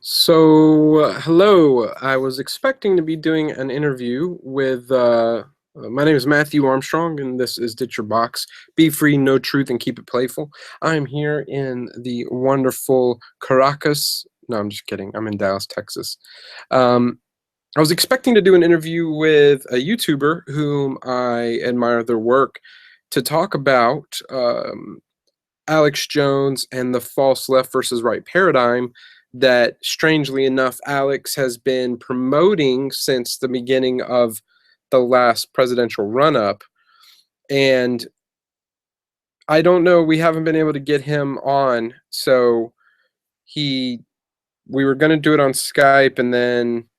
Hello. I was expecting to be doing an interview with. My name is Matthew Armstrong, and this is Ditch Your Box. Be free, know truth, and keep it playful. I'm here in the wonderful Caracas. No, I'm just kidding. I'm in Dallas, Texas. Um, I was expecting to do an interview with a YouTuber whom I admire their work to talk about Alex Jones and the false left versus right paradigm that, strangely enough, Alex has been promoting since the beginning of the last presidential run up. And I don't know, we haven't been able to get him on. So he, we were going to do it on Skype, and then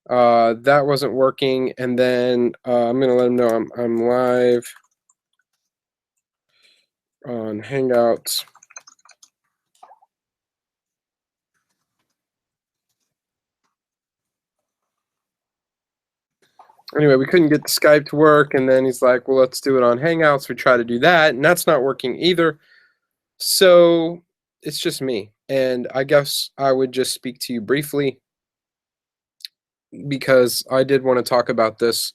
that wasn't working. And then I'm going to let him know I'm live on Hangouts. Anyway, we couldn't get the Skype to work, and then he's like, well, let's do it on Hangouts. We try to do that, and that's not working either. So it's just me. And I guess I would just speak to you briefly because I did want to talk about this.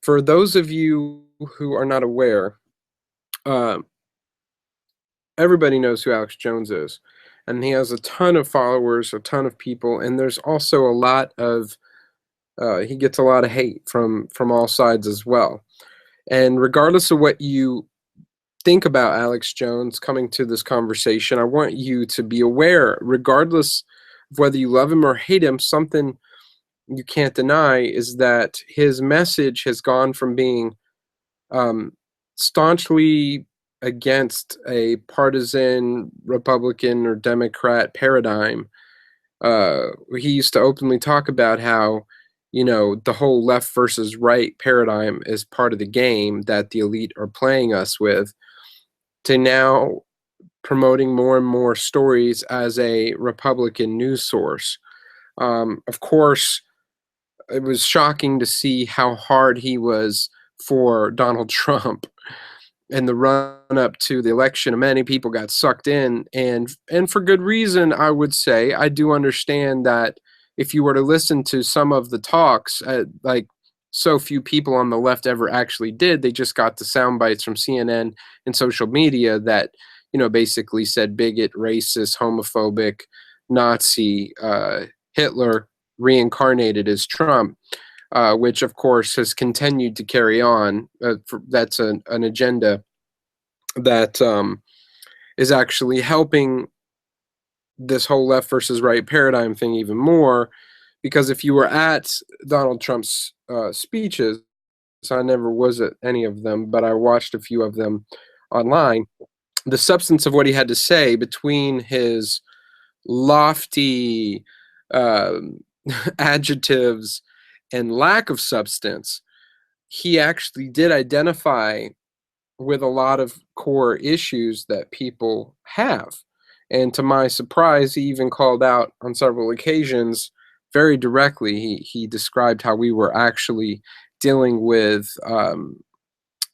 For those of you who are not aware, uh, everybody knows who Alex Jones is. And he has a ton of followers, a ton of people, and there's also a lot of he gets a lot of hate from all sides as well. And regardless of what you think about Alex Jones coming to this conversation, I want you to be aware, regardless of whether you love him or hate him, something you can't deny is that his message has gone from being staunchly against a partisan Republican or Democrat paradigm. He used to openly talk about how, the whole left versus right paradigm is part of the game that the elite are playing us with, to now promoting more and more stories as a Republican news source. Of course, it was shocking to see how hard he was for Donald Trump in the run up to the election. Many people got sucked in, and for good reason, I would say. I do understand that if you were to listen to some of the talks, like so few people on the left ever actually did, they just got the sound bites from CNN and social media that, basically said bigot, racist, homophobic, Nazi, Hitler reincarnated as Trump, which of course has continued to carry on. That's an agenda that is actually helping this whole left versus right paradigm thing even more. Because if you were at Donald Trump's speeches, I never was at any of them, but I watched a few of them online. The substance of what he had to say, between his lofty uh, adjectives and lack of substance, he actually did identify with a lot of core issues that people have. And to my surprise, he even called out on several occasions very directly. He described how we were actually dealing with a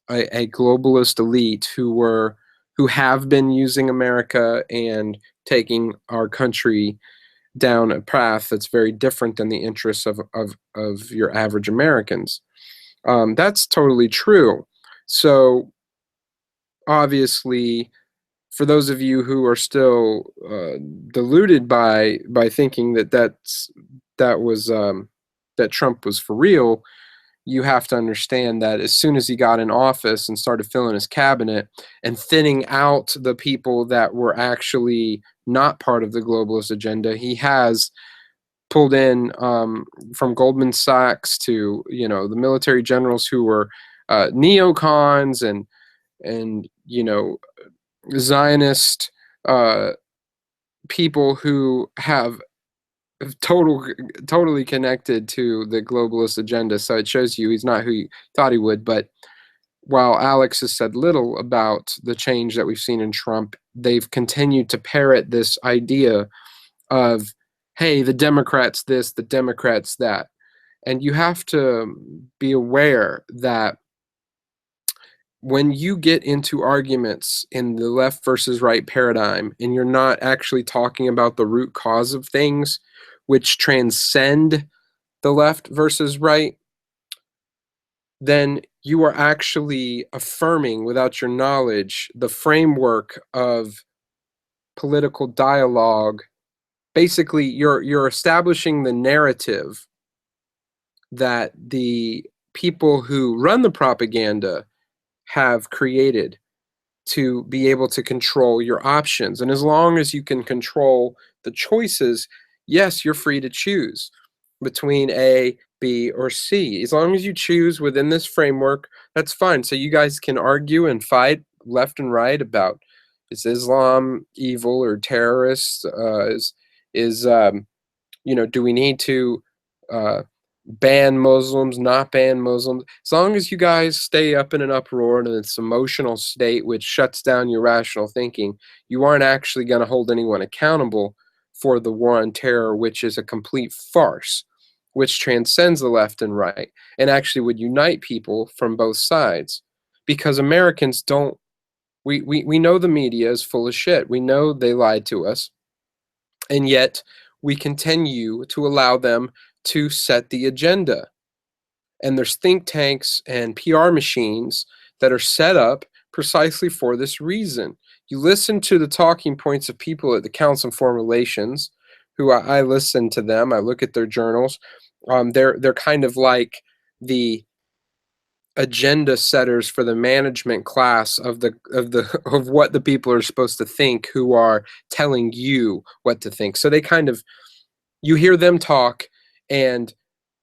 globalist elite who have been using America and taking our country down a path that's very different than the interests of your average Americans. That's totally true. So obviously, for those of you who are still deluded by thinking that Trump was for real, you have to understand that as soon as he got in office and started filling his cabinet and thinning out the people that were actually not part of the globalist agenda, he has pulled in from GoldmanSachs to the military generals who were neocons and Zionist people who have totally connected to the globalist agenda. So it shows you he's not who he thought he would. But while Alex has said little about the change that we've seen in Trump, they've continued to parrot this idea of, hey, the Democrats this, the Democrats that. And you have to be aware that when you get into arguments in the left versus right paradigm and you're not actually talking about the root cause of things, which transcend the left versus right, then you are actually affirming without your knowledge the framework of political dialogue. Basically, you're establishing the narrative that the people who run the propaganda have created to be able to control your options. And as long as you can control the choices, yes, you're free to choose between A, B, or C. As long as you choose within this framework, that's fine. So you guys can argue and fight left and right about, is Islam evil or terrorist? Do we need to uh, ban Muslims, not ban Muslims? As long as you guys stay up in an uproar and this emotional state which shuts down your rational thinking, you aren't actually going to hold anyone accountable for the war on terror, which is a complete farce, which transcends the left and right, and actually would unite people from both sides. Because Americans don't, we know the media is full of shit. We know they lied to us, and yet we continue to allow them to set the agenda. And there's think tanks and PR machines that are set up precisely for this reason. You listen to the talking points of people at the Council on Foreign Relations, who I listen to them. I look at their journals. They're kind of like the agenda setters for the management class of what the people are supposed to think, who are telling you what to think. So they kind of, you hear them talk, and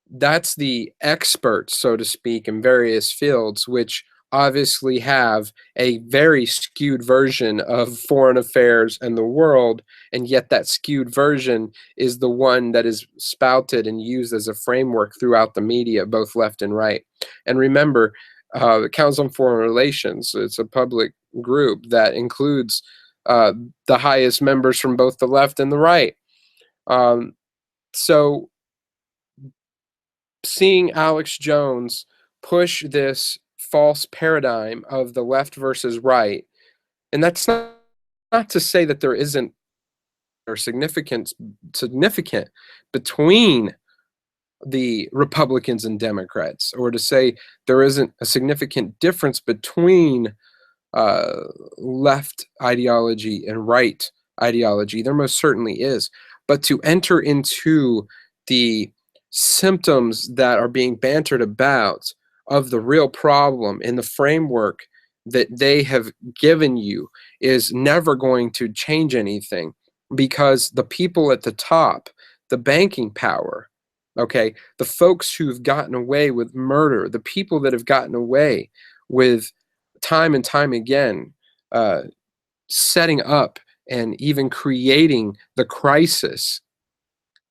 that's the experts, so to speak, in various fields, which obviously have a very skewed version of foreign affairs and the world, and yet that skewed version is the one that is spouted and used as a framework throughout the media, both left and right. And remember, the Council on Foreign Relations, it's a public group that includes the highest members from both the left and the right. So seeing Alex Jones push this false paradigm of the left versus right, and that's not to say that there isn't or significant between the Republicans and Democrats, or to say there isn't a significant difference between left ideology and right ideology. There most certainly is. But to enter into the symptoms that are being bantered about of the real problem in the framework that they have given you is never going to change anything, because the people at the top, the banking power, okay, the folks who've gotten away with murder, the people that have gotten away with time and time again, uh, setting up and even creating the crisis,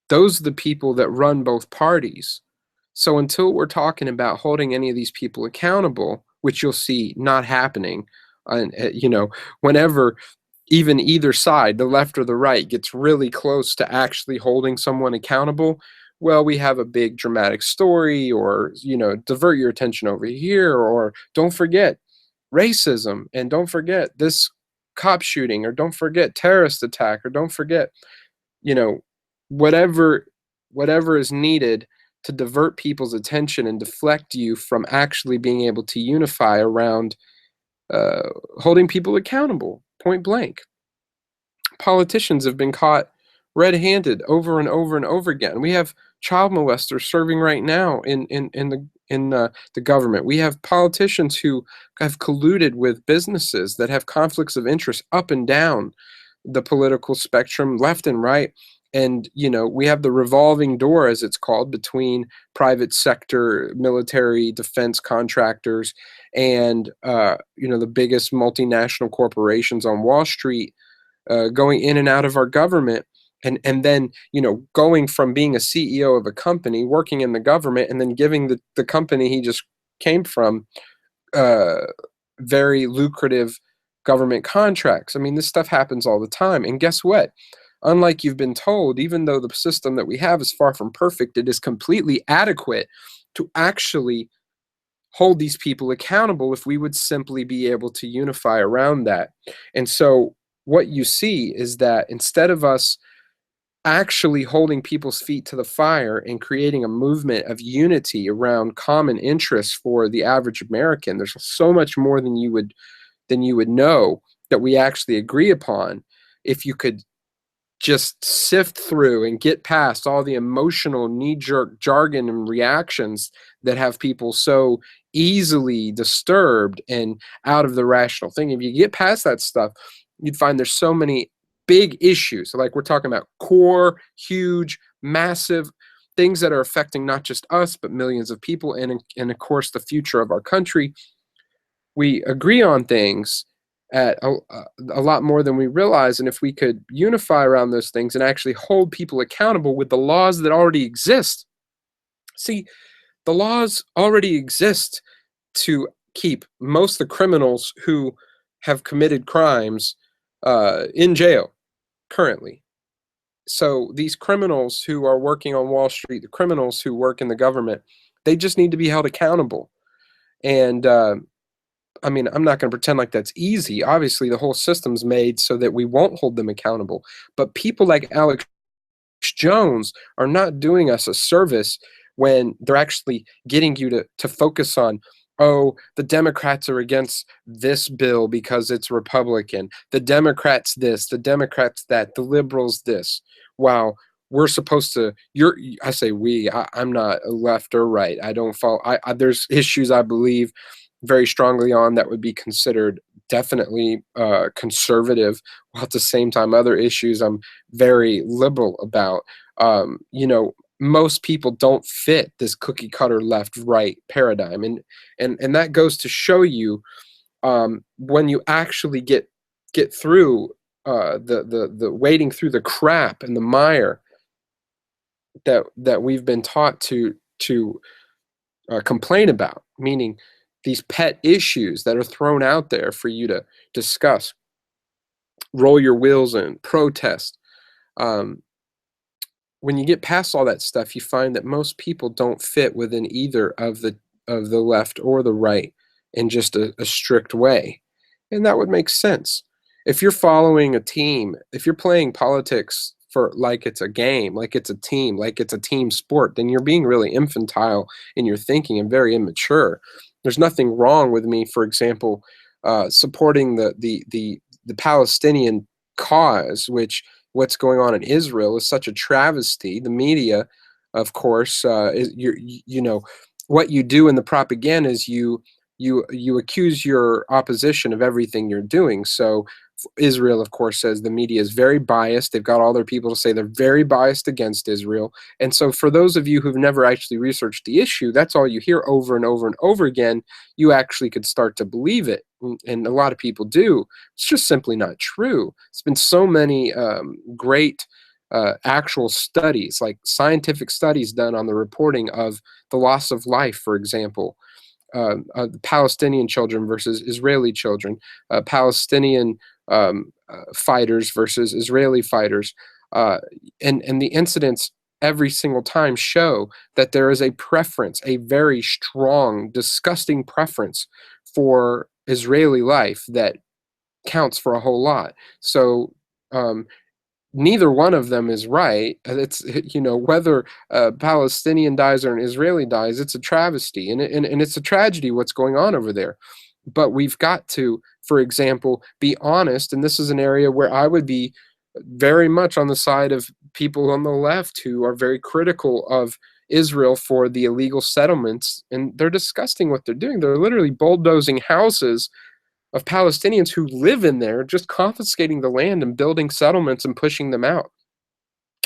those are the people that run both parties. So until we're talking about holding any of these people accountable, which you'll see not happening, and whenever even either side, the left or the right, gets really close to actually holding someone accountable, well, we have a big dramatic story, or divert your attention over here, or don't forget racism, and don't forget this cop shooting, or don't forget terrorist attack, or don't forget, you know, whatever is needed to divert people's attention and deflect you from actually being able to unify around holding people accountable, point blank. Politicians have been caught red-handed over and over and over again. We have child molesters serving right now in the government. We have politicians who have colluded with businesses that have conflicts of interest up and down the political spectrum, left and right. And we have the revolving door, as it's called, between private sector military defense contractors and the biggest multinational corporations on Wall Street, going in and out of our government, and then going from being a CEO of a company, working in the government, and then giving the company he just came from uh, very lucrative government contracts. I mean, this stuff happens all the time. And guess what? Unlike you've been told, even though the system that we have is far from perfect, it is completely adequate to actually hold these people accountable if we would simply be able to unify around that. And so what you see is that instead of us actually holding people's feet to the fire and creating a movement of unity around common interests for the average American, there's so much more than you would know that we actually agree upon if you could just sift through and get past all the emotional knee-jerk jargon and reactions that have people so easily disturbed and out of the rational thinking. If you get past that stuff, you'd find there's so many big issues. So like we're talking about core, huge, massive things that are affecting not just us, but millions of people and of course, the future of our country. We agree on things at a lot more than we realize. And if we could unify around those things and actually hold people accountable with the laws that already exist. See, the laws already exist to keep most of the criminals who have committed crimes in jail currently. So these criminals who are working on Wall Street, the criminals who work in the government, they just need to be held accountable. And I mean, I'm not going to pretend like that's easy. Obviously, the whole system's made so that we won't hold them accountable. But people like Alex Jones are not doing us a service when they're actually getting you to focus on, oh, the Democrats are against this bill because it's Republican. The Democrats this, the Democrats that, the liberals this. Wow, we're supposed to, I say we, I'm not left or right. I don't follow, there's issues I believe very strongly on that would be considered definitely conservative, while at the same time other issues I'm very liberal about. You know, most people don't fit this cookie cutter left right paradigm, and that goes to show you when you actually get through the wading through the crap and the mire that we've been taught to complain about, meaning these pet issues that are thrown out there for you to discuss, roll your wheels in, protest. Um, when you get past all that stuff, you find that most people don't fit within either of the left or the right in just a strict way, and that would make sense. If you're following a team, if you're playing politics for like it's a game, like it's a team, like it's a team sport, then you're being really infantile in your thinking and very immature. There's nothing wrong with me, for example, supporting the Palestinian cause, which what's going on in Israel is such a travesty. The media, of course, you know, what you do in the propaganda is you accuse your opposition of everything you're doing. So Israel, of course, says the media is very biased. They've got all their people to say they're very biased against Israel. And so for those of you who've never actually researched the issue, that's all you hear over and over and over again. You actually could start to believe it. And a lot of people do. It's just simply not true. It's been so many great actual studies, like scientific studies done on the reporting of the loss of life, for example. Palestinian children versus Israeli children, Palestinian fighters versus Israeli fighters, and the incidents every single time show that there is a preference, a very strong, disgusting preference for Israeli life that counts for a whole lot. So neither one of them is right. It's, you know, whether a Palestinian dies or an Israeli dies, it's a travesty, and it's a tragedy what's going on over there. But we've got to, for example, be honest, and this is an area where I would be very much on the side of people on the left who are very critical of Israel for the illegal settlements, and they're disgusting what they're doing. They're literally bulldozing houses of Palestinians who live in there, just confiscating the land and building settlements and pushing them out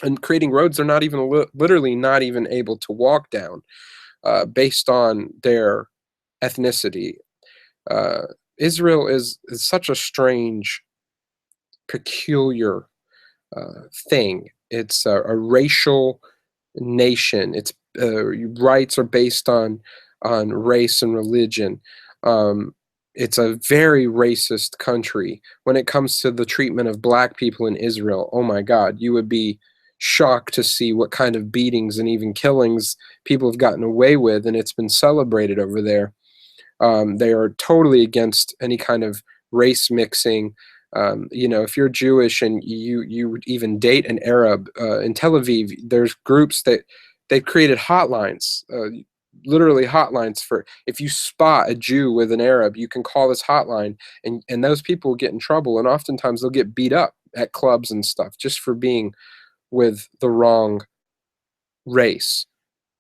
and creating roads they're not even literally not even able to walk down based on their ethnicity. Israel is such a strange, peculiar thing. It's a racial nation. Its rights are based on race and religion. It's a very racist country. When it comes to the treatment of black people in Israel, oh my God, you would be shocked to see what kind of beatings and even killings people have gotten away with, and it's been celebrated over there. They are totally against any kind of race mixing. If you're Jewish and you would even date an Arab in Tel Aviv, there's groups that they've created hotlines, literally hotlines for if you spot a Jew with an Arab, you can call this hotline, and those people get in trouble, and oftentimes they'll get beat up at clubs and stuff just for being with the wrong race.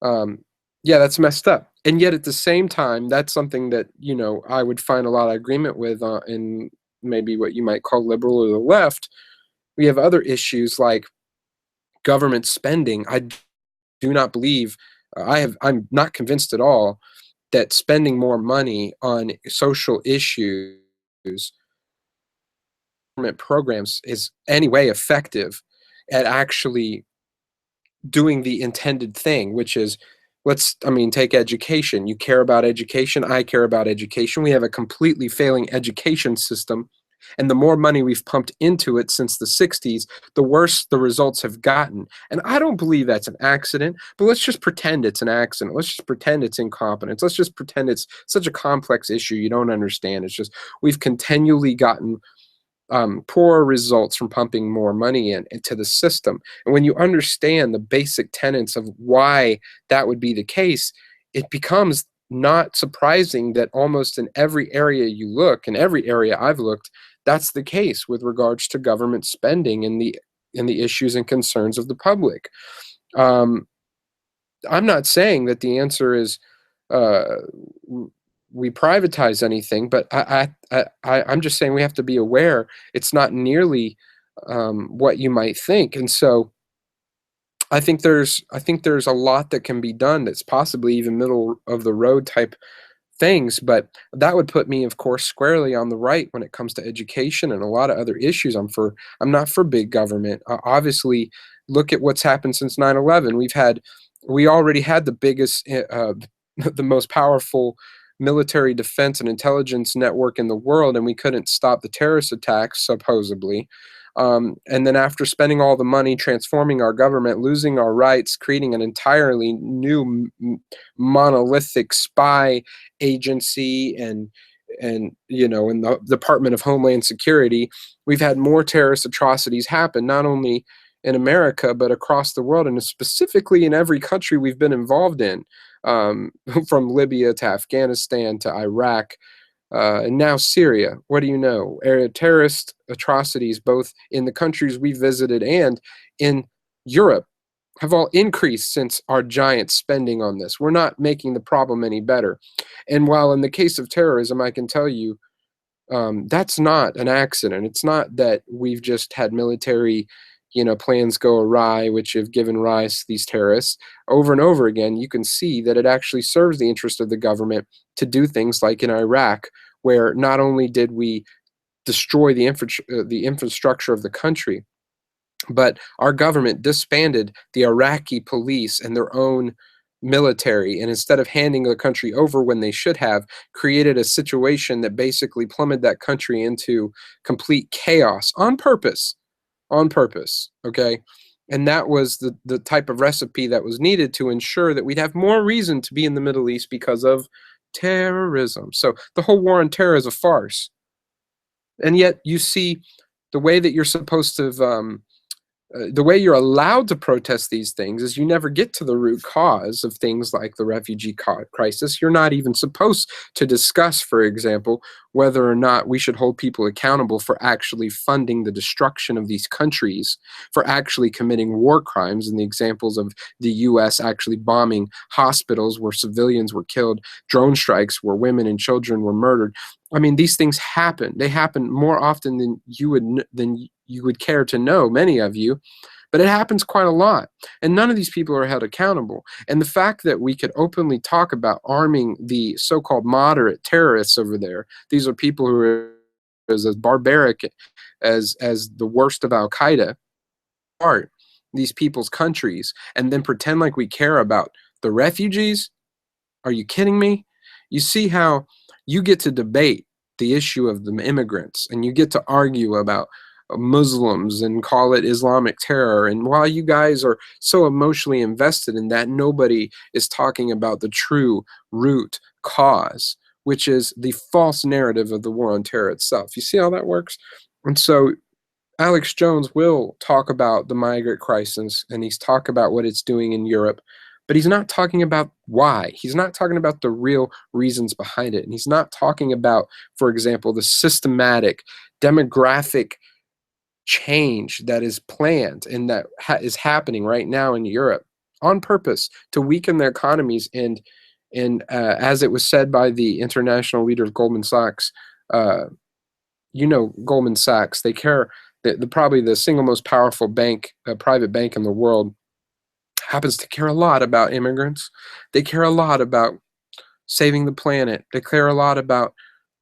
Um, yeah, that's messed up. And yet at the same time, that's something that, I would find a lot of agreement with in maybe what you might call liberal or the left. We have other issues like government spending. I do not believe, I'm not convinced at all that spending more money on social issues, government programs, is any way effective at actually doing the intended thing, which is take education. You care about education. I care about education. We have a completely failing education system. And the more money we've pumped into it since the 60s, the worse the results have gotten. And I don't believe that's an accident, but let's just pretend it's an accident. Let's just pretend it's incompetence. Let's just pretend it's such a complex issue you don't understand. It's just we've continually gotten poor results from pumping more money into the system. And when you understand the basic tenets of why that would be the case, it becomes not surprising that almost in every area you look, in every area I've looked, that's the case with regards to government spending and the issues and concerns of the public. Um, I'm not saying that the answer is uh, we privatize anything, but I'm just saying we have to be aware it's not nearly what you might think. And so I think there's a lot that can be done that's possibly even middle of the road type things, but that would put me, of course, squarely on the right when it comes to education and a lot of other issues. I'm not for big government. Obviously, look at what's happened since 9/11. We already had the biggest, the most powerful military defense and intelligence network in the world, and we couldn't stop the terrorist attacks, supposedly. And then after spending all the money transforming our government, losing our rights, creating an entirely new monolithic spy agency and in the Department of Homeland Security, we've had more terrorist atrocities happen, not only in America but across the world, and specifically in every country we've been involved in, um, from Libya to Afghanistan to Iraq, and now Syria. What do you know? Terrorist atrocities, both in the countries we visited and in Europe, have all increased since our giant spending on this. We're not making the problem any better. And while in the case of terrorism, I can tell you that's not an accident. It's not that we've just had military, plans go awry, which have given rise to these terrorists. Over and over again, you can see that it actually serves the interest of the government to do things like in Iraq, where not only did we destroy the infrastructure of the country, but our government disbanded the Iraqi police and their own military, and instead of handing the country over when they should have, created a situation that basically plummeted that country into complete chaos on purpose. On purpose, okay? And that was the type of recipe that was needed to ensure that we'd have more reason to be in the Middle East because of terrorism. So the whole war on terror is a farce. And yet you see the way that you're supposed to the way you're allowed to protest these things is you never get to the root cause of things like the refugee crisis. You're not even supposed to discuss, for example, whether or not we should hold people accountable for actually funding the destruction of these countries, for actually committing war crimes, and the examples of the U.S. actually bombing hospitals where civilians were killed, drone strikes where women and children were murdered. I mean, these things happen. They happen more often than you would care to know, many of you, but it happens quite a lot. And none of these people are held accountable. And the fact that we could openly talk about arming the so-called moderate terrorists over there, these are people who are as barbaric as the worst of Al Qaeda, are these people's countries, and then pretend like we care about the refugees. Are you kidding me? You see how you get to debate the issue of the immigrants, and you get to argue about Muslims and call it Islamic terror. And while you guys are so emotionally invested in that, nobody is talking about the true root cause, which is the false narrative of the war on terror itself. You see how that works? And so Alex Jones will talk about the migrant crisis, and he's talk about what it's doing in Europe, but he's not talking about why. He's not talking about the real reasons behind it. And he's not talking about, for example, the systematic demographic change that is planned and that is happening right now in Europe on purpose to weaken their economies. And as it was said by the international leader of Goldman Sachs, Goldman Sachs, they care. Probably the single most powerful bank, private bank in the world, happens to care a lot about immigrants. They care a lot about saving the planet. They care a lot about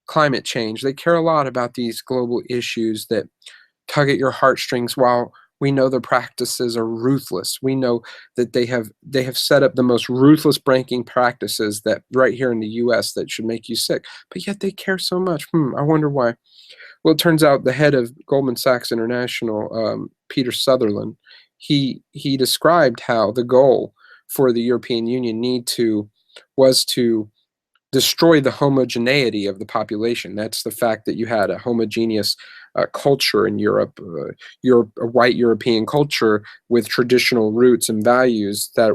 climate change. They care a lot about these global issues that tug at your heartstrings. While we know their practices are ruthless, we know that they have set up the most ruthless banking practices that right here in the U.S. that should make you sick. But yet they care so much. I wonder why. Well, it turns out the head of Goldman Sachs International, Peter Sutherland, he described how the goal for the European Union was to destroy the homogeneity of the population. That's the fact that you had a homogeneous culture in Europe, a white European culture with traditional roots and values that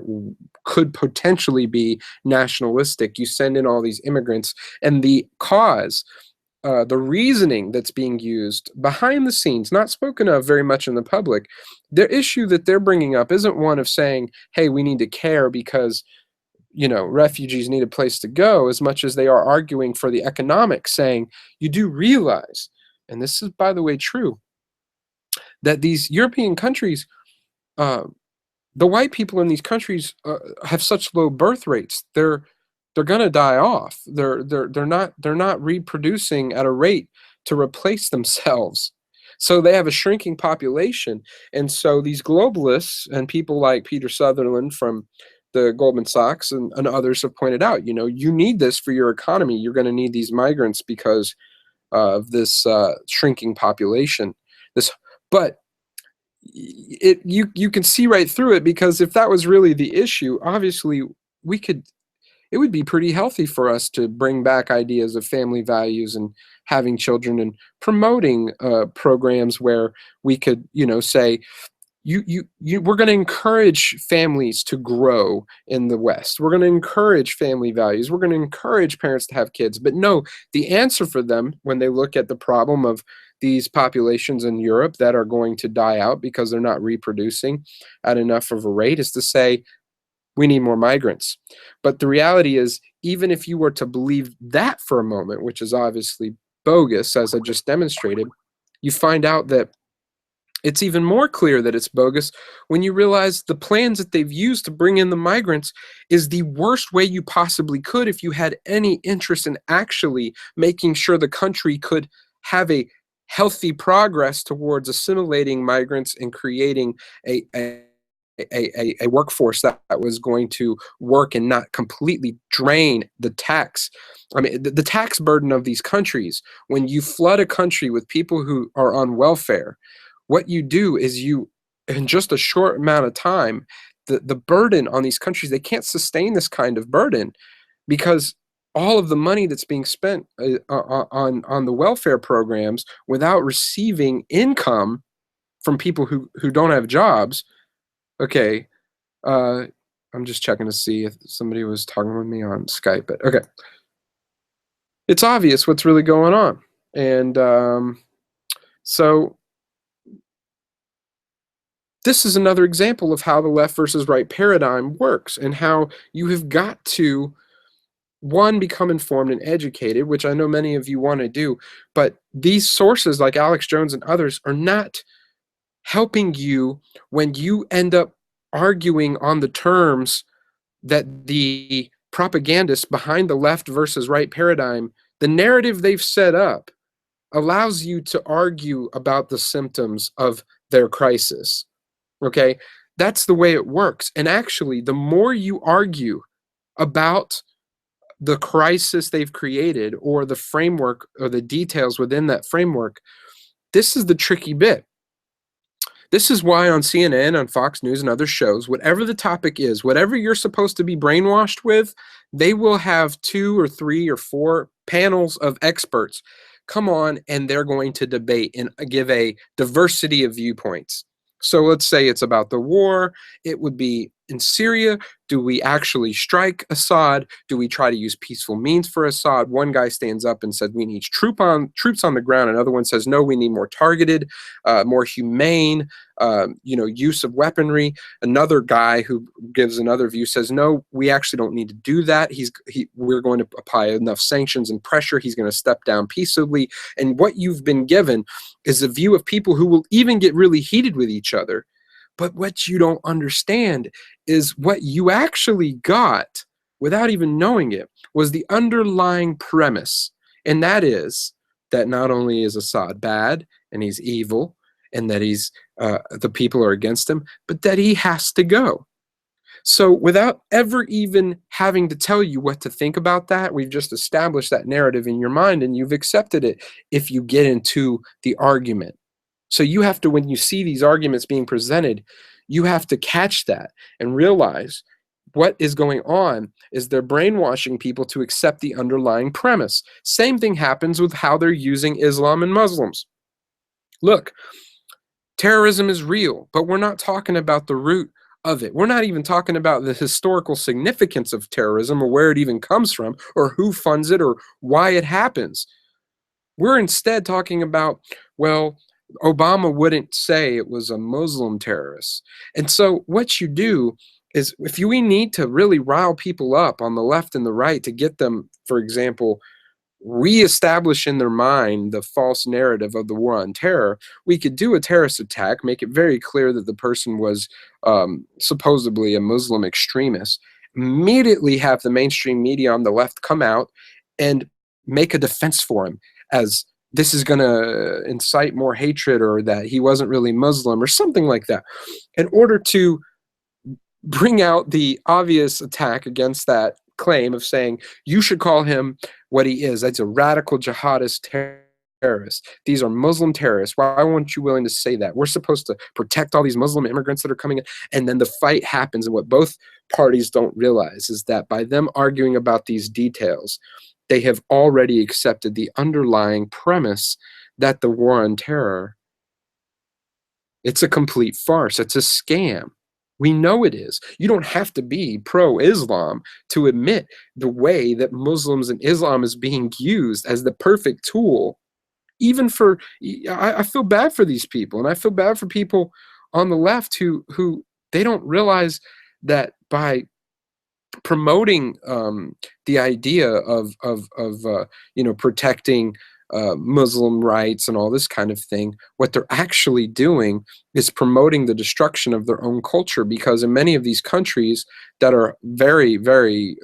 could potentially be nationalistic. You send in all these immigrants, and the reasoning that's being used behind the scenes, not spoken of very much in the public, the issue that they're bringing up isn't one of saying, hey, we need to care because refugees need a place to go, as much as they are arguing for the economics, saying, you do realize, and this is, by the way, true, that these European countries, the white people in these countries have such low birth rates. They're going to die off. They're not reproducing at a rate to replace themselves. So they have a shrinking population. And so these globalists and people like Peter Sutherland from the Goldman Sachs and others have pointed out, you need this for your economy. You're going to need these migrants because of this shrinking population. But you can see right through it, because if that was really the issue, obviously it would be pretty healthy for us to bring back ideas of family values and having children and promoting programs where we could, say, we're going to encourage families to grow in the West. We're going to encourage family values. We're going to encourage parents to have kids. But no, the answer for them, when they look at the problem of these populations in Europe that are going to die out because they're not reproducing at enough of a rate, is to say, we need more migrants. But the reality is, even if you were to believe that for a moment, which is obviously bogus, as I just demonstrated, you find out that it's even more clear that it's bogus when you realize the plans that they've used to bring in the migrants is the worst way you possibly could if you had any interest in actually making sure the country could have a healthy progress towards assimilating migrants and creating a workforce that was going to work and not completely drain the tax. I mean, the tax burden of these countries, when you flood a country with people who are on welfare, what you do is in just a short amount of time, the burden on these countries, they can't sustain this kind of burden, because all of the money that's being spent on the welfare programs without receiving income from people who don't have jobs. Okay, I'm just checking to see if somebody was talking with me on Skype, but okay. It's obvious what's really going on. And so this is another example of how the left versus right paradigm works, and how you have got to, one, become informed and educated, which I know many of you want to do, but these sources like Alex Jones and others are not helping you when you end up arguing on the terms that the propagandists behind the left versus right paradigm, the narrative they've set up, allows you to argue about the symptoms of their crisis. Okay? That's the way it works. And actually, the more you argue about the crisis they've created, or the framework or the details within that framework, this is the tricky bit. This is why on CNN, on Fox News, and other shows, whatever the topic is, whatever you're supposed to be brainwashed with, they will have 2 or 3 or 4 panels of experts come on and they're going to debate and give a diversity of viewpoints. So let's say it's about the war. It would be in Syria. Do we actually strike Assad? Do we try to use peaceful means for Assad? One guy stands up and says we need troops on the ground. Another one says no, we need more targeted, more humane, use of weaponry. Another guy who gives another view says no, we actually don't need to do that. We're going to apply enough sanctions and pressure. He's going to step down peaceably. And what you've been given is a view of people who will even get really heated with each other. But what you don't understand is what you actually got without even knowing it was the underlying premise. And that is that not only is Assad bad and he's evil and that the people are against him, but that he has to go. So without ever even having to tell you what to think about that, we've just established that narrative in your mind and you've accepted it if you get into the argument. So you have to, when you see these arguments being presented, you have to catch that and realize what is going on is they're brainwashing people to accept the underlying premise. Same thing happens with how they're using Islam and Muslims. Look, terrorism is real, but we're not talking about the root of it. We're not even talking about the historical significance of terrorism or where it even comes from or who funds it or why it happens. We're instead talking about, well, Obama wouldn't say it was a Muslim terrorist. And so what you do is if we need to really rile people up on the left and the right to get them, for example, reestablish in their mind the false narrative of the war on terror, we could do a terrorist attack, make it very clear that the person was supposedly a Muslim extremist, immediately have the mainstream media on the left come out and make a defense for him as this is going to incite more hatred or that he wasn't really Muslim or something like that, in order to bring out the obvious attack against that claim of saying you should call him what he is. That's a radical jihadist terrorist. These are Muslim terrorists. Why aren't you willing to say that? We're supposed to protect all these Muslim immigrants that are coming in. And then the fight happens. And what both parties don't realize is that by them arguing about these details, they have already accepted the underlying premise that the war on terror, it's a complete farce. It's a scam. We know it is. You don't have to be pro-Islam to admit the way that Muslims and Islam is being used as the perfect tool. Even for, I feel bad for these people, and I feel bad for people on the left who they don't realize that by promoting the idea of protecting Muslim rights and all this kind of thing, what they're actually doing is promoting the destruction of their own culture, because in many of these countries that are very, very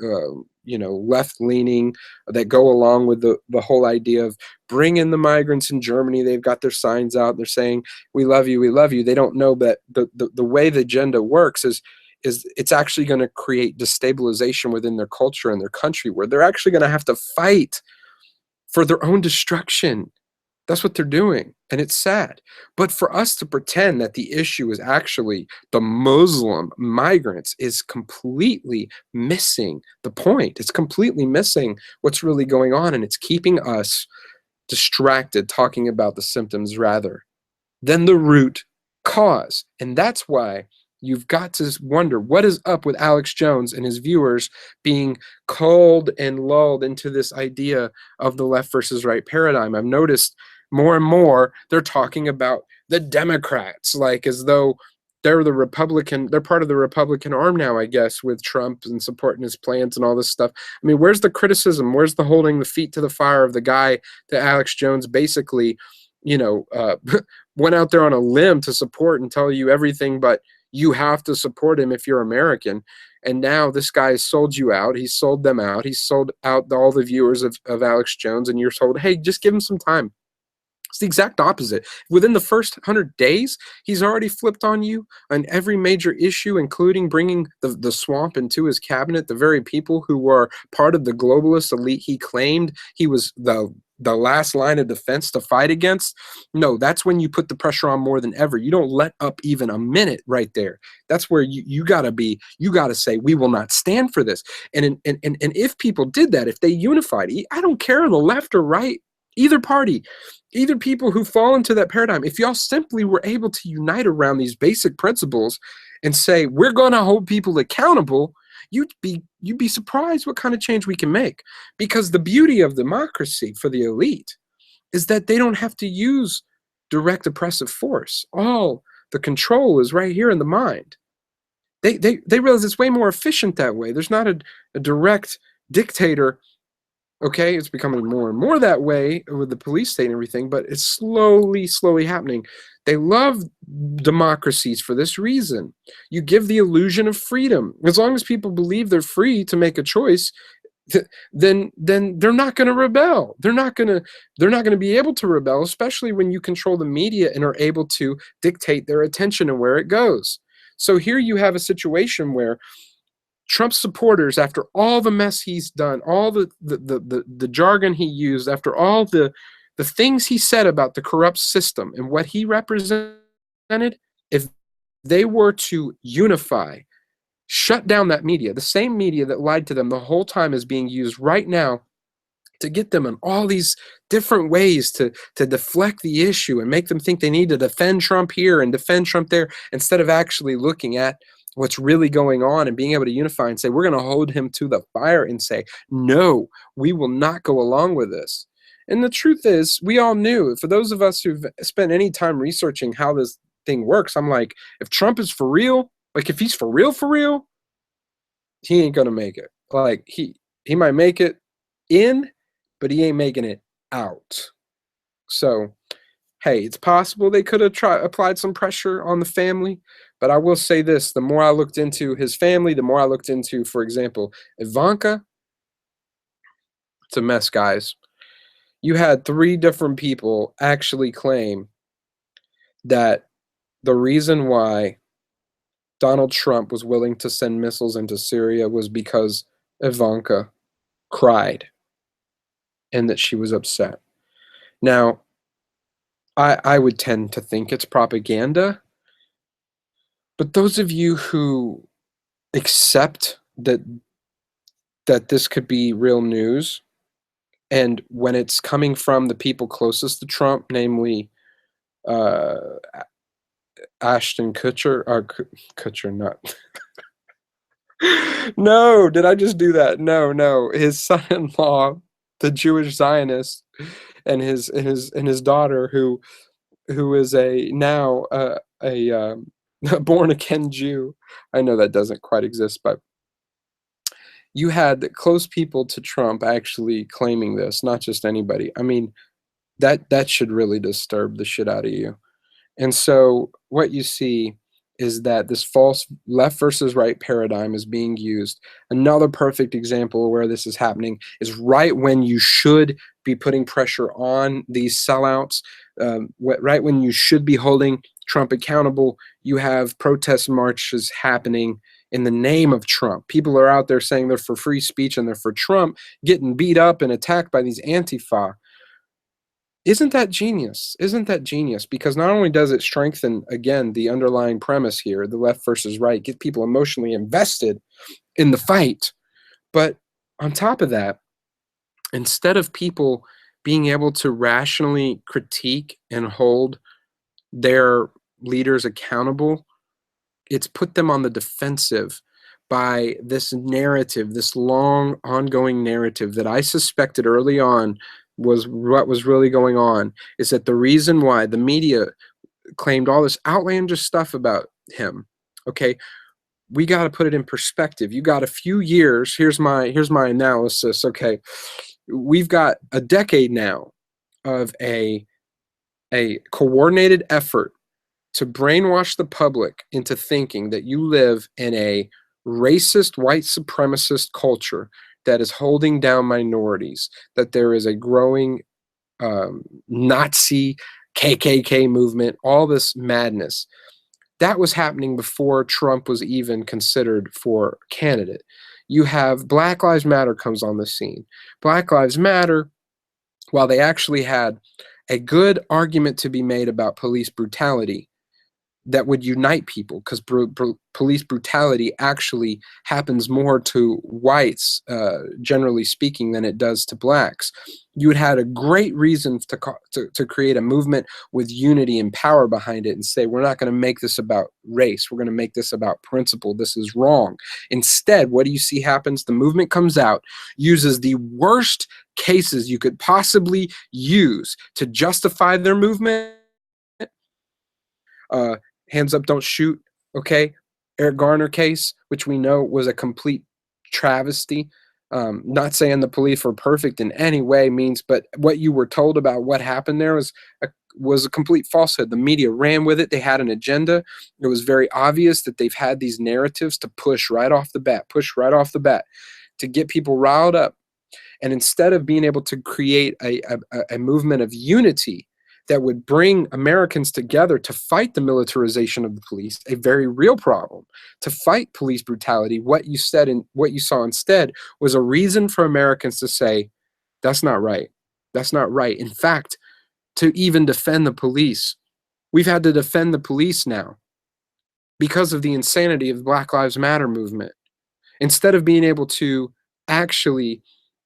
left-leaning, that go along with the whole idea of bring in the migrants in Germany, they've got their signs out, they're saying we love you, we love you. They don't know that the way the agenda works is it's actually going to create destabilization within their culture and their country, where they're actually going to have to fight for their own destruction. That's what they're doing, and it's sad. But for us to pretend that the issue is actually the Muslim migrants is completely missing the point. It's completely missing what's really going on, and it's keeping us distracted talking about the symptoms rather than the root cause. And that's why you've got to wonder what is up with Alex Jones and his viewers being culled and lulled into this idea of the left versus right paradigm. I've noticed more and more they're talking about the Democrats, like as though they're part of the Republican arm now, I guess, with Trump and supporting his plans and all this stuff. I mean, where's the criticism? Where's the holding the feet to the fire of the guy that Alex Jones basically, went out there on a limb to support and tell you everything but you have to support him if you're American. And now this guy has sold you out. He's sold them out. He's sold out all the viewers of Alex Jones, and you're told, hey, just give him some time. It's the exact opposite. Within the first 100 days, he's already flipped on you on every major issue, including bringing the swamp into his cabinet, the very people who were part of the globalist elite he claimed he was the the last line of defense to fight against, no, that's when you put the pressure on more than ever. You don't let up even a minute right there. That's where you gotta say, we will not stand for this. And if people did that, if they unified, I don't care the left or right, either party, either people who fall into that paradigm, if y'all simply were able to unite around these basic principles and say, we're gonna hold people accountable, you'd be surprised what kind of change we can make. Because the beauty of democracy for the elite is that they don't have to use direct oppressive force. All the control is right here in the mind. They realize it's way more efficient that way. There's not a direct dictator. Okay, it's becoming more and more that way with the police state and everything, but it's slowly happening. They love democracies for this reason. You give the illusion of freedom. As long as people believe they're free to make a choice, then they're not going to rebel. They're not going to be able to rebel, especially when you control the media and are able to dictate their attention and where it goes. So here you have a situation where Trump supporters, after all the mess he's done, all the jargon he used, after all the things he said about the corrupt system and what he represented, if they were to unify, shut down that media, the same media that lied to them the whole time is being used right now to get them in all these different ways to deflect the issue and make them think they need to defend Trump here and defend Trump there, instead of actually looking at what's really going on and being able to unify and say, we're going to hold him to the fire and say, no, we will not go along with this. And the truth is, we all knew, for those of us who've spent any time researching how this thing works, I'm like, if Trump is for real, like if he's for real, he ain't going to make it. Like he might make it in, but he ain't making it out. So, hey, it's possible they could have applied some pressure on the family. But I will say this, the more I looked into his family, the more I looked into, for example, Ivanka, it's a mess, guys. You had 3 different people actually claim that the reason why Donald Trump was willing to send missiles into Syria was because Ivanka cried and that she was upset. Now, I would tend to think it's propaganda, but those of you who accept that this could be real news, and when it's coming from the people closest to Trump, namely Ashton Kutcher, or Kutcher, not. No, did I just do that? No, his son-in-law, the Jewish Zionist, and his daughter, who is a born again Jew. I know that doesn't quite exist, but you had close people to Trump actually claiming this, not just anybody. I mean, that should really disturb the shit out of you. And so what you see is that this false left versus right paradigm is being used. Another perfect example where this is happening is right when you should be putting pressure on these sellouts, right when you should be holding Trump accountable, you have protest marches happening in the name of Trump. People are out there saying they're for free speech and they're for Trump, getting beat up and attacked by these Antifa. Isn't that genius? Isn't that genius? Because not only does it strengthen, again, the underlying premise here, the left versus right, get people emotionally invested in the fight, but on top of that, instead of people being able to rationally critique and hold their leaders accountable, it's put them on the defensive by this narrative, this long ongoing narrative that I suspected early on was what was really going on, is that the reason why the media claimed all this outlandish stuff about him, okay, we got to put it in perspective. You got a few years. Here's my analysis. Okay, we've got a decade now of a coordinated effort to brainwash the public into thinking that you live in a racist, white supremacist culture that is holding down minorities, that there is a growing Nazi KKK movement, all this madness. That was happening before Trump was even considered for candidate. You have Black Lives Matter comes on the scene. Black Lives Matter while they actually had a good argument to be made about police brutality that would unite people, because police brutality actually happens more to whites, generally speaking, than it does to blacks. You had had a great reason to create a movement with unity and power behind it and say, we're not going to make this about race. We're going to make this about principle. This is wrong. Instead, what do you see happens? The movement comes out, uses the worst cases you could possibly use to justify their movement. uh, Hands up, don't shoot. Okay, Eric Garner case, which we know was a complete travesty. Not saying the police were perfect in any way means, but what you were told about what happened there was a complete falsehood. The media ran with it. They had an agenda. It was very obvious that they've had these narratives to push right off the bat, to get people riled up. And instead of being able to create a movement of unity that would bring Americans together to fight the militarization of the police, a very real problem, to fight police brutality, what you said and what you saw instead was a reason for Americans to say, that's not right. That's not right. In fact, to even defend the police, we've had to defend the police now because of the insanity of the Black Lives Matter movement. Instead of being able to actually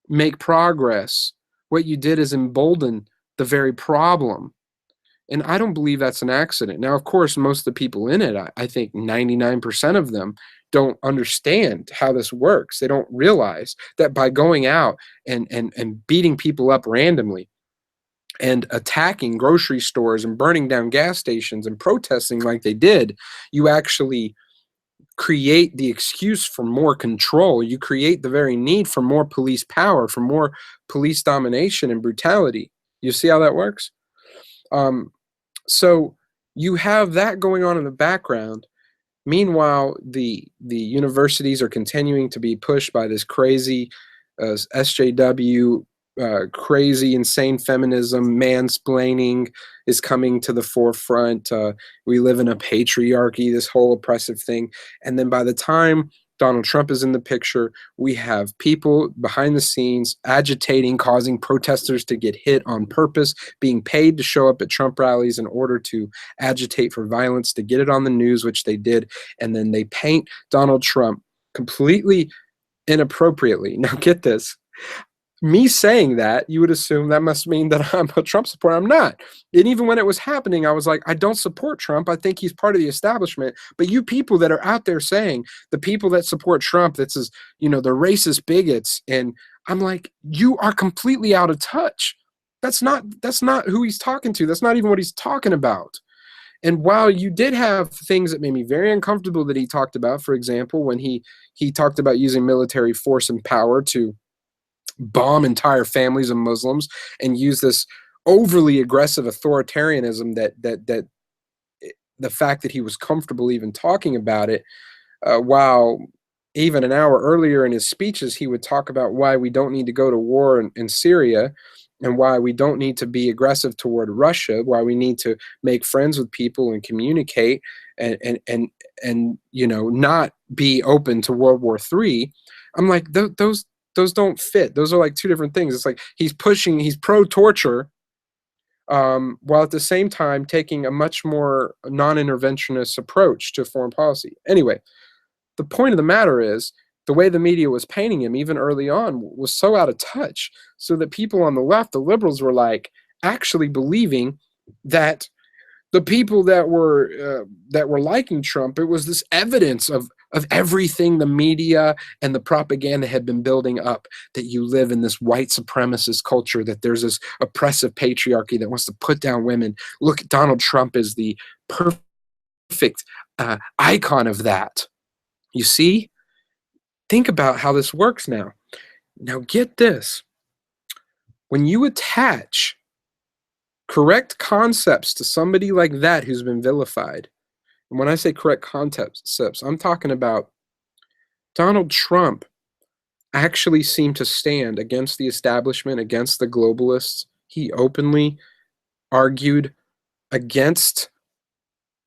make progress, what you did is embolden the very problem. And I don't believe that's an accident. Now, of course, most of the people in it, I think 99% of them don't understand how this works. They don't realize that by going out and beating people up randomly and attacking grocery stores and burning down gas stations and protesting like they did, you actually create the excuse for more control. You create the very need for more police power, for more police domination and brutality. You see how that works? So you have that going on in the background. Meanwhile, the universities are continuing to be pushed by this crazy SJW, crazy, insane feminism. Mansplaining is coming to the forefront. We live in a patriarchy, this whole oppressive thing. And then by the time Donald Trump is in the picture, we have people behind the scenes agitating, causing protesters to get hit on purpose, being paid to show up at Trump rallies in order to agitate for violence, to get it on the news, which they did. And then they paint Donald Trump completely inappropriately. Now, get this. Me saying that, you would assume that must mean that I'm a Trump supporter. I'm not. And even when it was happening, I was like, I don't support Trump. I think he's part of the establishment. But you people that are out there saying, the people that support Trump, that's as, the racist bigots, and I'm like, you are completely out of touch. That's not who he's talking to. That's not even what he's talking about. And while you did have things that made me very uncomfortable that he talked about, for example, when he talked about using military force and power to bomb entire families of Muslims and use this overly aggressive authoritarianism, that the fact that he was comfortable even talking about it, while even an hour earlier in his speeches, he would talk about why we don't need to go to war in Syria, and why we don't need to be aggressive toward Russia, why we need to make friends with people and communicate and not be open to World War III. I'm like, those don't fit. Those are like two different things. It's like he's pro-torture, while at the same time taking a much more non-interventionist approach to foreign policy. Anyway, the point of the matter is the way the media was painting him, even early on, was so out of touch, so that people on the left, the liberals, were like actually believing that the people that were liking Trump, it was this evidence of everything the media and the propaganda had been building up, that you live in this white supremacist culture, that there's this oppressive patriarchy that wants to put down women. Look, Donald Trump is the perfect icon of that. You see? Think about how this works now. Now get this. When you attach correct concepts to somebody like that who's been vilified, and when I say correct concepts, I'm talking about Donald Trump actually seemed to stand against the establishment, against the globalists. He openly argued against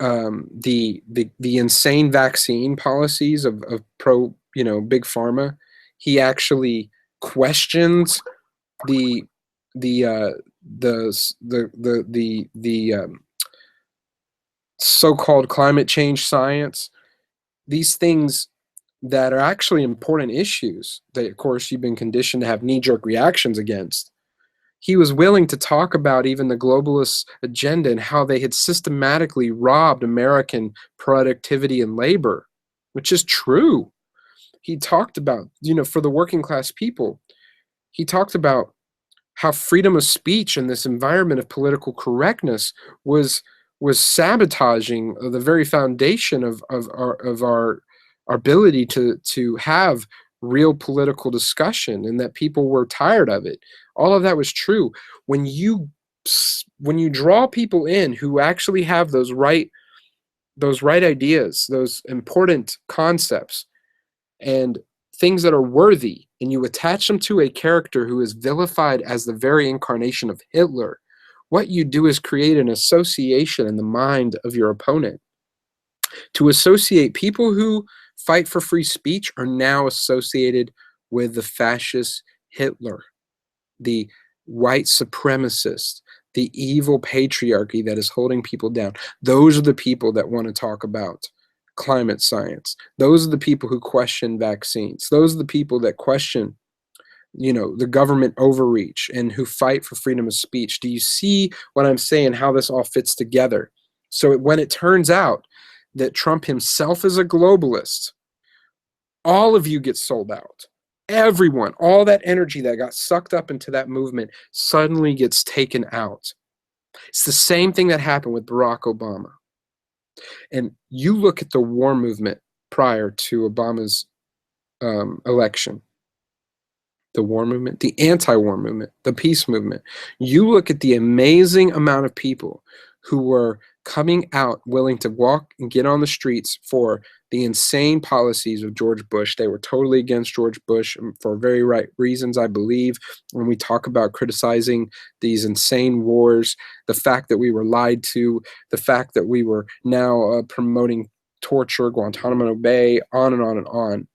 the insane vaccine policies of pro, big pharma. He actually questions the the the so-called climate change science, these things that are actually important issues that, of course, you've been conditioned to have knee-jerk reactions against. He was willing to talk about even the globalist agenda and how they had systematically robbed American productivity and labor, which is true. He talked about, for the working class people, he talked about how freedom of speech in this environment of political correctness was sabotaging the very foundation of our ability to have real political discussion, and that people were tired of it. All of that was true. When you draw people in who actually have those right ideas, those important concepts, and things that are worthy, and you attach them to a character who is vilified as the very incarnation of Hitler, what you do is create an association in the mind of your opponent. To associate people who fight for free speech are now associated with the fascist Hitler, the white supremacist, the evil patriarchy that is holding people down. Those are the people that want to talk about climate science. Those are the people who question vaccines. Those are the people that question, the government overreach and who fight for freedom of speech. Do you see what I'm saying, how this all fits together? So when it turns out that Trump himself is a globalist, all of you get sold out. Everyone, all that energy that got sucked up into that movement suddenly gets taken out. It's the same thing that happened with Barack Obama. And you look at the war movement prior to Obama's election, the war movement, the anti-war movement, the peace movement. You look at the amazing amount of people who were coming out willing to walk and get on the streets for the insane policies of George Bush. They were totally against George Bush for very right reasons, I believe. When we talk about criticizing these insane wars, the fact that we were lied to, the fact that we were now promoting torture, Guantanamo Bay, on and on and on.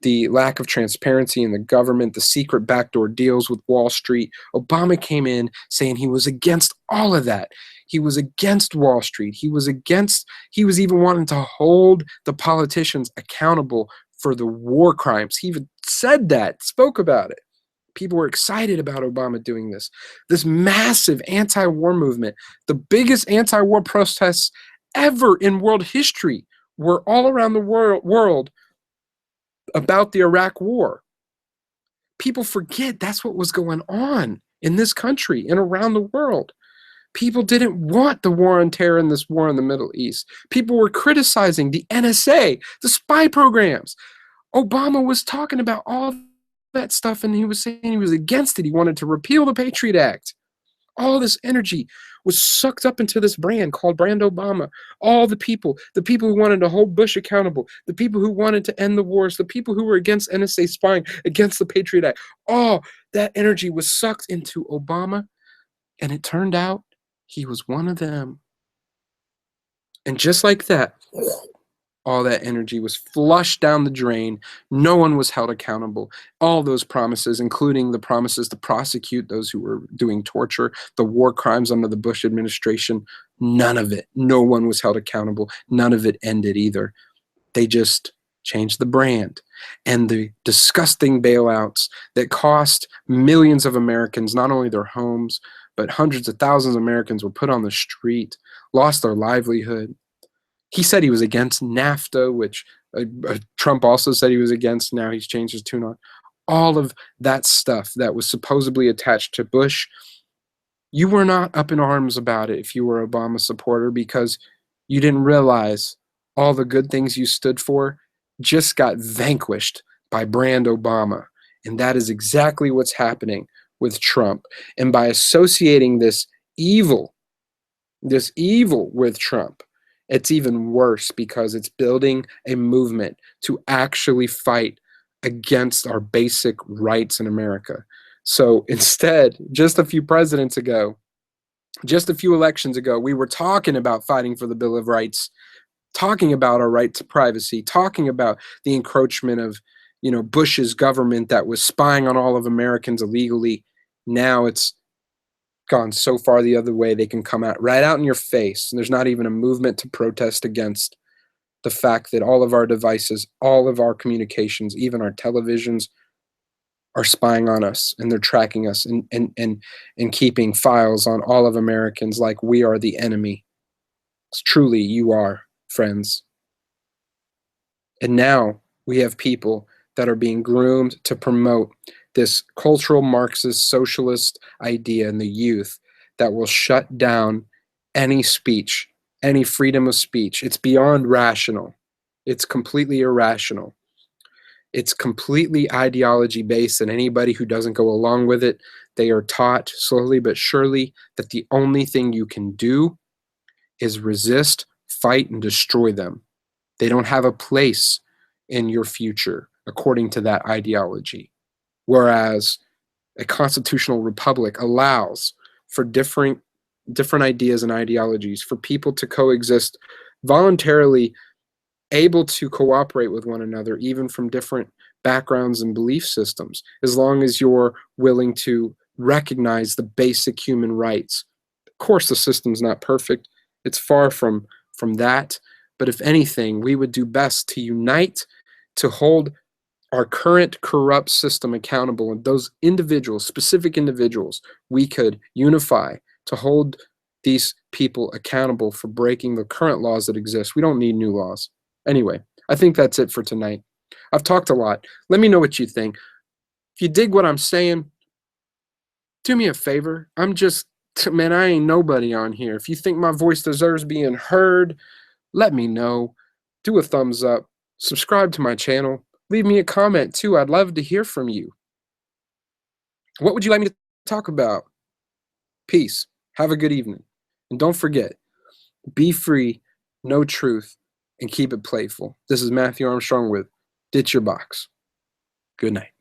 The lack of transparency in the government, the secret backdoor deals with Wall Street. Obama came in saying he was against all of that. He was against Wall Street. He was even wanting to hold the politicians accountable for the war crimes. He even said that, spoke about it. People were excited about Obama doing this. This massive anti-war movement, the biggest anti-war protests ever in world history, were all around the world about the Iraq War. People forget that's what was going on in this country and around the world. People didn't want the war on terror and this war in the Middle East. People were criticizing the NSA, the spy programs. Obama was talking about all that stuff, and he was saying he was against it. He wanted to repeal the Patriot Act. All this energy was sucked up into this brand called Brand Obama. All the people who wanted to hold Bush accountable, the people who wanted to end the wars, the people who were against NSA spying, against the Patriot Act, all that energy was sucked into Obama, and it turned out he was one of them. And just like that, all that energy was flushed down the drain. No one was held accountable. All those promises, including the promises to prosecute those who were doing torture, the war crimes under the Bush administration, none of it. No one was held accountable. None of it ended either. They just changed the brand. And the disgusting bailouts that cost millions of Americans not only their homes, but hundreds of thousands of Americans were put on the street, lost their livelihood. He said he was against NAFTA, which Trump also said he was against. Now he's changed his tune on. All of that stuff that was supposedly attached to Bush, you were not up in arms about it if you were an Obama supporter, because you didn't realize all the good things you stood for just got vanquished by Brand Obama. And that is exactly what's happening with Trump. And by associating this evil with Trump, it's even worse, because it's building a movement to actually fight against our basic rights in America. So instead, just a few elections ago, we were talking about fighting for the Bill of Rights, talking about our right to privacy, talking about the encroachment of, Bush's government that was spying on all of Americans illegally. Now it's gone so far the other way, they can come out right out in your face, and there's not even a movement to protest against the fact that all of our devices, all of our communications, even our televisions, are spying on us, and they're tracking us, and keeping files on all of Americans like we are the enemy. Truly, you are, friends. And now we have people that are being groomed to promote this cultural Marxist socialist idea in the youth that will shut down any speech, any freedom of speech. It's beyond rational. It's completely irrational. It's completely ideology based, and anybody who doesn't go along with it, they are taught slowly but surely that the only thing you can do is resist, fight, and destroy them. They don't have a place in your future according to that ideology. Whereas a constitutional republic allows for different ideas and ideologies, for people to coexist voluntarily, able to cooperate with one another, even from different backgrounds and belief systems, as long as you're willing to recognize the basic human rights. Of course, the system's not perfect. It's far from that. But if anything, we would do best to unite to hold our current corrupt system accountable, and those individuals, specific individuals, we could unify to hold these people accountable for breaking the current laws that exist. We don't need new laws. Anyway, I think that's it for tonight. I've talked a lot. Let me know what you think. If you dig what I'm saying, do me a favor. Man, I ain't nobody on here. If you think my voice deserves being heard, let me know. Do a thumbs up. Subscribe to my channel. Leave me a comment too. I'd love to hear from you. What would you like me to talk about? Peace. Have a good evening. And don't forget, be free, know truth, and keep it playful. This is Matthew Armstrong with Ditch Your Box. Good night.